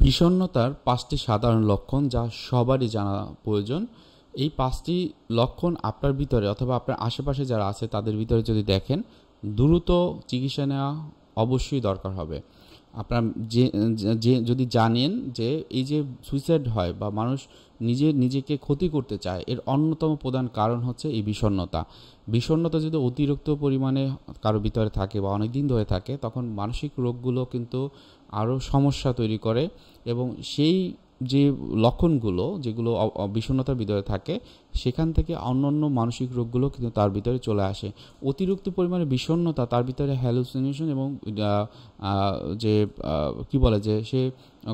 বিষণ্ণতার ৫টি সাধারণ লক্ষণ যা সবারই জানা প্রয়োজন। এই ৫টি লক্ষণ আপনার ভিতরে অথবা আপনার আশেপাশে যারা আছে তাদের ভিতরে যদি দেখেন, দ্রুত চিকিৎসা নেওয়া অবশ্যই দরকার হবে। আপনার যে যদি জানেন যে এই যে সুইসাইড হয় বা মানুষ নিজেকে ক্ষতি করতে চায়, এর অন্যতম প্রধান কারণ হচ্ছে এই বিষণ্ণতা। বিষণ্ণতা যদি অতিরিক্ত পরিমাণে কারো ভিতরে থাকে বা অনেক দিন ধরে থাকে, তখন মানসিক রোগগুলো কিন্তু আরও সমস্যা তৈরি করে এবং সেই যে লক্ষণগুলো যেগুলো বিষণ্ণতার ভিতরে থাকে, সেখান থেকে অন্যান্য মানসিক রোগগুলো কিন্তু তার ভিতরে চলে আসে। অতিরিক্ত পরিমাণে বিষণ্ণতা তার ভিতরে হ্যালুসিনেশন এবং যে কি বলে যে সে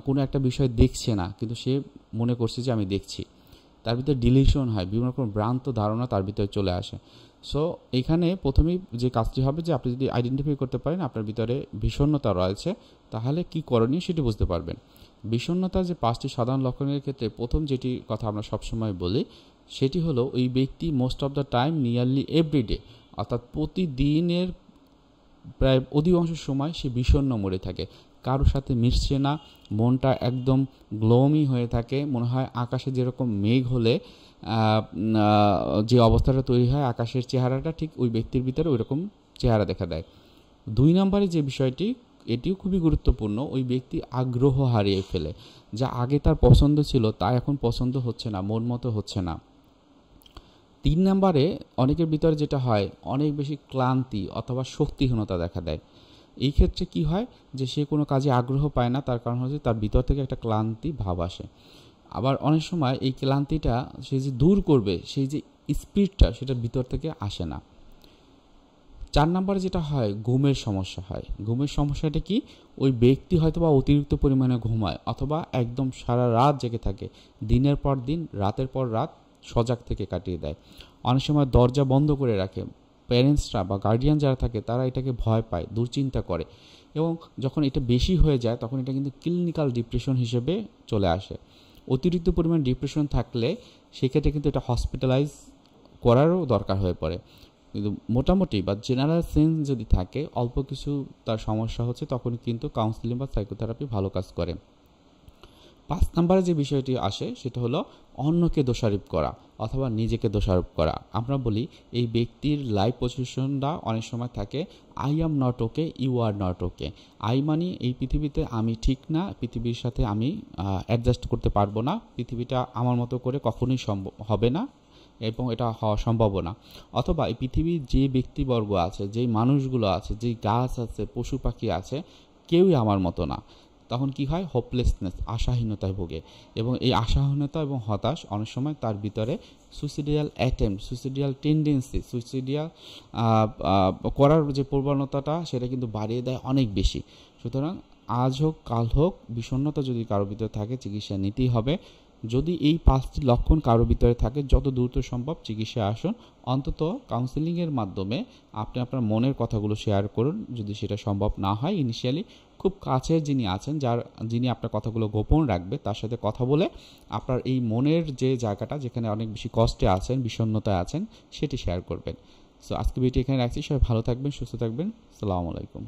কোনো একটা বিষয় দেখছে না, কিন্তু সে মনে করছে যে আমি দেখছি। তার ভিতরে ডিলিউশন হয়, বিভিন্ন রকম ভ্রান্ত ধারণা তার ভিতরে চলে আসে। সো এখানে প্রথমেই যে কাজটি হবে যে আপনি যদি আইডেন্টিফাই করতে পারেন আপনার ভিতরে বিষণ্ণতা রয়েছে, তাহলে কি করণীয় সেটি বুঝতে পারবেন। বিষণ্ণতার যে ৫টি সাধারণ লক্ষণের ক্ষেত্রে প্রথম যেটি কথা আমরা সবসময় বলি, সেটি হলো ওই ব্যক্তি most of the time nearly everyday, অর্থাৎ প্রতিদিনের প্রায় অধিকাংশ সময় সে বিষণ্ণ মরে থাকে, কারোর সাথে মিশছে না, মনটা একদম গ্লোমি হয়ে থাকে। মনে হয় আকাশে যেরকম মেঘ হলে যে অবস্থাটা তৈরি হয়, আকাশের চেহারাটা ঠিক ওই ব্যক্তির ভিতরে ওই রকম চেহারা দেখা দেয়। ২ নম্বরে যে বিষয়টি, এটিও খুবই গুরুত্বপূর্ণ, ওই ব্যক্তি আগ্রহ হারিয়ে ফেলে। যা আগে তার পছন্দ ছিল তা এখন পছন্দ হচ্ছে না, মন মতো হচ্ছে না। ৩ নম্বরে অনেকের ভিতরে যেটা হয়, অনেক বেশি ক্লান্তি অথবা শক্তিহীনতা দেখা দেয়। এই ক্ষেত্রে কি হয় যে সে কোনো কাজে আগ্রহ পায় না, তার কারণ হচ্ছে তার ভিতর থেকে একটা ক্লান্তি ভাব আসে। আবার অনেক সময় এই ক্লান্তিটা সে যে দূর করবে, সেই যে স্পিডটা সেটা ভিতর থেকে আসে না। ৪ নম্বরে যেটা হয়, ঘুমের সমস্যা হয়। ঘুমের সমস্যাটা কি, ওই ব্যক্তি হয়তো বা অতিরিক্ত পরিমাণে ঘুমায় অথবা একদম সারা রাত জেগে থাকে, দিনের পর দিন রাতের পর রাত সজাগ থেকে কাটিয়ে দেয়। অনেক সময় দরজা বন্ধ করে রাখে। প্যারেন্টসরা বা গার্ডিয়ান যারা থাকে তারা এটাকে ভয় পায়, দুশ্চিন্তা করে, এবং যখন এটা বেশি হয়ে যায় তখন এটা কিন্তু ক্লিনিক্যাল ডিপ্রেশন হিসেবে চলে আসে। অতিরিক্ত পরিমাণ ডিপ্রেশন থাকলে সেক্ষেত্রে কিন্তু এটা হসপিটালাইজ করারও দরকার হয়ে পড়ে। কিন্তু মোটামুটি বা জেনারেল সেন্স যদি থাকে, অল্প কিছু তার সমস্যা হচ্ছে, তখন কিন্তু কাউন্সিলিং বা সাইকোথেরাপি ভালো কাজ করে। ৫ নম্বরে যে বিষয়টি আসে সেটা হলো অন্যকে দোষারোপ করা অথবা নিজেকে দোষারোপ করা। আমরা বলি এই ব্যক্তির লাইফ পজিশনটা অনেক সময় থাকে I am not okay, you are not okay. I মানে এই পৃথিবীতে আমি ঠিক না, পৃথিবীর সাথে আমি অ্যাডজাস্ট করতে পারবো না, পৃথিবীটা আমার মতো করে কখনোই সম্ভব হবে না এবং এটা হওয়া সম্ভব না। অথবা এই পৃথিবীর যে ব্যক্তিবর্গ আছে, যেই মানুষগুলো আছে, যেই গাছ আছে, পশু পাখি আছে, কেউই আমার মতো না। তখন কি হয়, হোপলেসনেস, আশাহীনতায় ভোগে, এবং এই আশাহীনতা এবং হতাশ অনেক সময় তার ভিতরে suicidal attempt, suicidal tendency, suicidal করার যে প্রবণতাটা সেটা কিন্তু বাড়িয়ে দেয় অনেক বেশি। সুতরাং আজ হোক কাল হোক বিষণ্ণতা যদি কারোর ভিতরে থাকে, চিকিৎসা নিতেই হবে। যদি এই ৫টি লক্ষণ কারোর ভিতরে থাকে, যত দ্রুত সম্ভব চিকিৎসায় আসুন। অন্তত কাউন্সেলিংয়ের মাধ্যমে আপনি আপনার মনের কথাগুলো শেয়ার করুন। যদি সেটা সম্ভব না হয়, ইনিশিয়ালি খুব কাছের যিনি আছেন, যিনি আপনার কথাগুলো গোপন রাখবে, তার সাথে কথা বলে আপনার এই মনের যে জায়গাটা যেখানে অনেক বেশি কষ্টে আছেন, বিষণ্ণতায় আছেন, সেটি শেয়ার করবেন। সো আজকে ভিডিওটি এখানে রাখছি। সবাই ভালো থাকবেন, সুস্থ থাকবেন। আসসালামু আলাইকুম।